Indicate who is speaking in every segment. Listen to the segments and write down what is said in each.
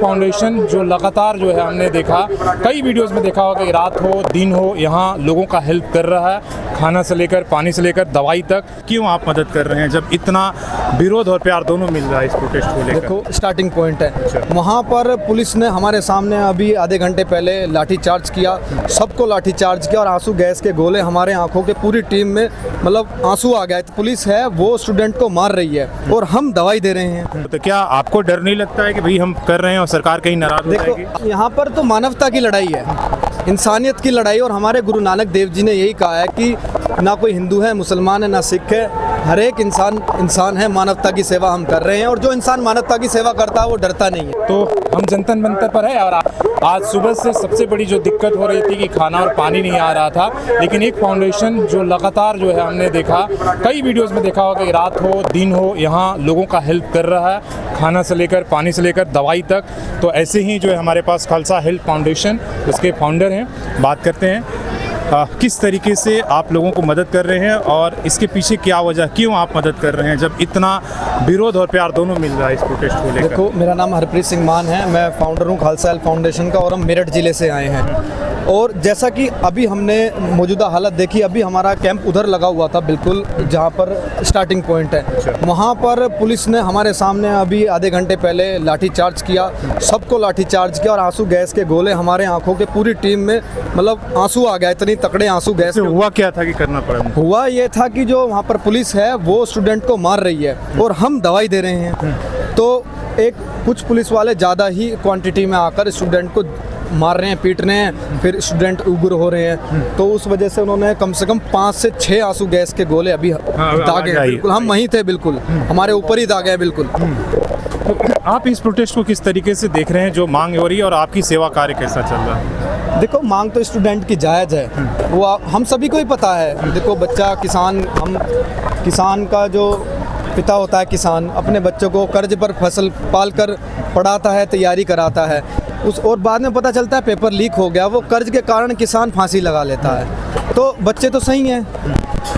Speaker 1: Foundation जो लगातार जो है हमने देखा, कई वीडियोस में देखा होगा कि रात हो दिन हो यहाँ लोगों का हेल्प कर रहा है, खाना से लेकर पानी से लेकर दवाई तक। क्यों आप मदद कर रहे हैं जब इतना विरोध और प्यार दोनों मिल रहा है इस प्रोटेस्ट को लेकर?
Speaker 2: देखो स्टार्टिंग पॉइंट है, वहाँ पर पुलिस ने हमारे सामने अभी आधे घंटे पहले लाठीचार्ज किया, सबको लाठीचार्ज किया और आंसू गैस के गोले हमारे आंखों के पूरी टीम में मतलब आंसू आ गया। तो पुलिस है वो स्टूडेंट को मार रही है और हम दवाई दे रहे हैं।
Speaker 1: तो क्या आपको डर नहीं लगता है कि भाई हम कर रहे हैं और सरकार कहीं नाराज हो जाएगी?
Speaker 2: देखो यहाँ पर तो मानवता की लड़ाई है, इंसानियत की लड़ाई। और हमारे गुरु नानक देव जी ने यही कहा है कि ना कोई हिंदू है, मुसलमान है, ना सिख है, हर एक इंसान है। मानवता की सेवा हम कर रहे हैं और जो इंसान मानवता की सेवा करता है वो डरता नहीं है।
Speaker 1: तो हम जनता मंतर पर है और आज सुबह से सबसे बड़ी जो दिक्कत हो रही थी कि खाना और पानी नहीं आ रहा था, लेकिन एक फाउंडेशन जो लगातार जो है हमने देखा, कई वीडियोस में देखा होगा कि रात हो दिन हो यहाँ लोगों का हेल्प कर रहा है, खाना से लेकर पानी से लेकर दवाई तक। तो ऐसे ही जो है हमारे पास खालसा हेल्प फाउंडेशन, उसके फाउंडर हैं, बात करते हैं किस तरीके से आप लोगों को मदद कर रहे हैं और इसके पीछे क्या वजह, क्यों आप मदद कर रहे हैं जब इतना विरोध और प्यार दोनों मिल रहा है इस प्रोटेस्ट को लेकर?
Speaker 2: देखो मेरा नाम हरप्रीत सिंह मान है, मैं फाउंडर हूँ खालसा हेल्प फाउंडेशन का और हम मेरठ ज़िले से आए हैं। और जैसा कि अभी हमने मौजूदा हालत देखी, अभी हमारा कैंप उधर लगा हुआ था बिल्कुल जहाँ पर स्टार्टिंग पॉइंट है, वहाँ पर पुलिस ने हमारे सामने अभी आधे घंटे पहले लाठीचार्ज किया, सबको लाठीचार्ज किया और आंसू गैस के गोले हमारे आंखों के पूरी टीम में मतलब आंसू आ गया, इतनी तकड़े आंसू गैस।
Speaker 1: हुआ क्या था कि करना पड़ा?
Speaker 2: हुआ ये था कि जो वहाँ पर पुलिस है वो स्टूडेंट को मार रही है और हम दवाई दे रहे हैं। तो एक कुछ पुलिस वाले ज़्यादा ही क्वांटिटी में आकर स्टूडेंट को मार रहे हैं, पीट रहे हैं, फिर स्टूडेंट उग्र हो रहे हैं। तो उस वजह से उन्होंने कम से कम 5 से 6 आंसू गैस के गोले अभी दागे हैं। बिल्कुल हम वहीं थे, बिल्कुल हमारे ऊपर ही दागे हैं बिल्कुल।
Speaker 1: तो आप इस प्रोटेस्ट को किस तरीके से देख रहे हैं, जो मांग हो रही है, और आपकी सेवा कार्य कैसा चल रहा है?
Speaker 2: देखो मांग तो स्टूडेंट की जायज़ है, वो हम सभी को ही पता है। देखो बच्चा किसान का जो पिता होता है, किसान अपने बच्चों को कर्ज पर फसल पाल कर पढ़ाता है, तैयारी कराता है, और बाद में पता चलता है पेपर लीक हो गया, वो कर्ज के कारण किसान फांसी लगा लेता है। तो बच्चे तो सही हैं।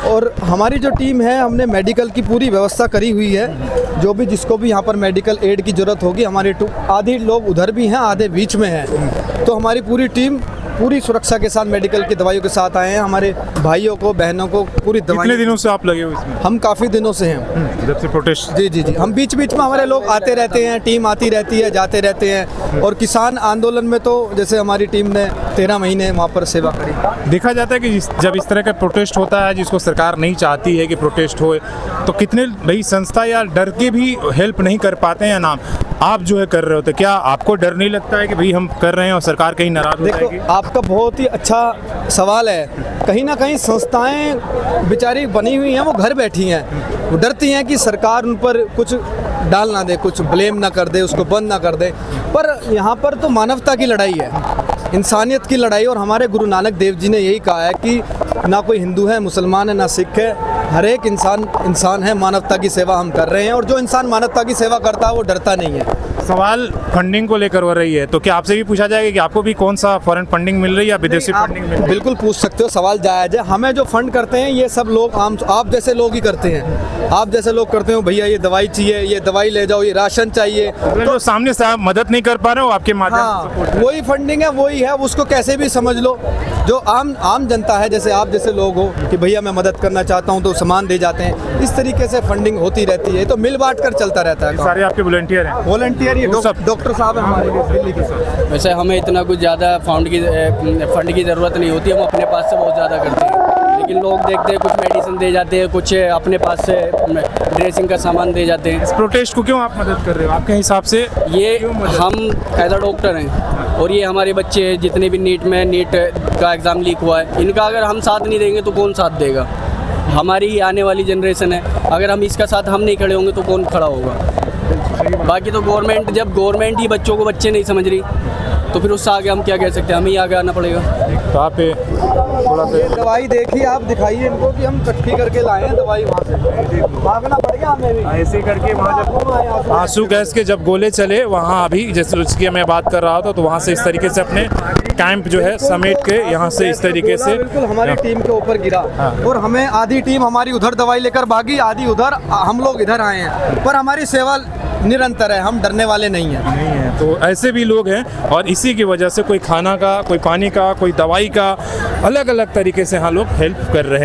Speaker 2: और हमारी जो टीम है, हमने मेडिकल की पूरी व्यवस्था करी हुई है, जो भी जिसको भी यहाँ पर मेडिकल एड की ज़रूरत होगी, हमारी आधे लोग उधर भी हैं, आधे बीच में हैं। तो हमारी पूरी टीम पूरी सुरक्षा के साथ मेडिकल की दवाइयों के साथ आए हैं। हमारे भाइयों को बहनों को पूरी दवाई।
Speaker 1: कितने दिनों से आप लगे हो इसमें?
Speaker 2: हम काफ़ी दिनों से हैं,
Speaker 1: जब से प्रोटेस्ट।
Speaker 2: जी। हम बीच बीच में हमारे लोग आते रहते हैं, टीम आती रहती है, जाते रहते हैं। और किसान आंदोलन में तो जैसे हमारी टीम ने 13 महीने वहाँ पर सेवा करी।
Speaker 1: देखा जाता है कि जब इस तरह का प्रोटेस्ट होता है जिसको सरकार नहीं चाहती है कि प्रोटेस्ट हो, तो कितने भाई संस्था या डर के भी हेल्प नहीं कर पाते हैं, या नाम आप जो है कर रहे होते, क्या आपको डर नहीं लगता है कि भाई हम कर रहे हैं और सरकार कहीं नाराज हो जाएगी?
Speaker 2: देखो आपका बहुत ही अच्छा सवाल है। कहीं ना कहीं संस्थाएं बेचारी बनी हुई हैं, वो घर बैठी हैं, वो डरती हैं कि सरकार उन पर कुछ डाल ना दे, कुछ ब्लेम ना कर दे, उसको बंद ना कर दे। पर यहाँ पर तो मानवता की लड़ाई है, इंसानियत की लड़ाई। और हमारे गुरु नानक देव जी ने यही कहा है कि ना कोई हिंदू है, मुसलमान है, ना सिख है, हर एक इंसान है। मानवता की सेवा हम कर रहे हैं और जो इंसान मानवता की सेवा करता है वो डरता नहीं है।
Speaker 1: सवाल फंडिंग को लेकर हो रही है, तो क्या आपसे भी पूछा जाएगा कि आपको भी कौन सा फॉरेन फंडिंग मिल रही है या विदेशी फंडिंग मिल रही है?
Speaker 2: बिल्कुल पूछ सकते हो, सवाल जायज़ है। हमें जो फंड करते हैं ये सब लोग आप जैसे लोग ही करते हैं। आप जैसे लोग करते हो, भैया ये दवाई चाहिए, ये दवाई ले जाओ, ये राशन चाहिए,
Speaker 1: तो जो सामने से आप मदद नहीं कर पा रहे हो आपके माध्यम से,
Speaker 2: हाँ वही फंडिंग है, वही है। उसको कैसे भी समझ लो, जो आम जनता है, जैसे आप जैसे लोग हो कि भैया मैं मदद करना चाहता हूँ, तो सामान दे जाते हैं। इस तरीके से फंडिंग होती रहती है, तो मिल बांट कर चलता रहता है।
Speaker 1: सारे आपके वॉलंटियर हैं?
Speaker 2: वॉलंटियर ही डॉक्टर साहब हैं हमारे दिल्ली के।
Speaker 3: वैसे हमें इतना कुछ ज़्यादा फंड की ज़रूरत नहीं होती, हम अपने पास से बहुत ज़्यादा करते हैं। लेकिन लोग देखते हैं, कुछ मेडिसिन दे जाते हैं, कुछ अपने पास से ड्रेसिंग का सामान दे जाते हैं।
Speaker 1: इस प्रोटेस्ट को क्यों आप मदद कर रहे हो आपके हिसाब से?
Speaker 3: ये हम एज अ डॉक्टर हैं और ये हमारे बच्चे जितने भी नीट का एग्ज़ाम लीक हुआ है, इनका अगर हम साथ नहीं देंगे तो कौन साथ देगा? हमारी ही आने वाली जनरेशन है, अगर हम इसका साथ हम नहीं खड़े होंगे तो कौन खड़ा होगा? बाकी तो गवर्नमेंट ही बच्चों को बच्चे नहीं समझ रही, तो फिर उससे आगे हम क्या कह सकते हैं? हमें ही आगे आना पड़ेगा।
Speaker 1: तो आप थोड़ा सा
Speaker 2: दवाई देखिए, आप दिखाइए इनको कि हम इकट्ठी करके लाए हैं दवाई, वहाँ से भागना पड़ेगा हमें भी।
Speaker 1: ऐसे करके वहाँ जब आंसू गैस के जब गोले चले, वहाँ अभी जैसे उसकी मैं बात कर रहा था, तो वहाँ से इस तरीके से अपने कैंप जो है समेट के यहाँ से इस तरीके से
Speaker 2: बिल्कुल हमारी टीम के ऊपर गिरा। और हमें आधी टीम हमारी उधर दवाई लेकर भागी, आधी उधर, हम लोग इधर आए हैं। पर हमारी सेवा निरंतर है, हम डरने वाले नहीं हैं।
Speaker 1: नहीं है तो ऐसे भी लोग हैं और इसी की वजह से कोई खाना का, कोई पानी का, कोई दवाई का, अलग अलग तरीके से यहाँ लोग हेल्प कर रहे हैं।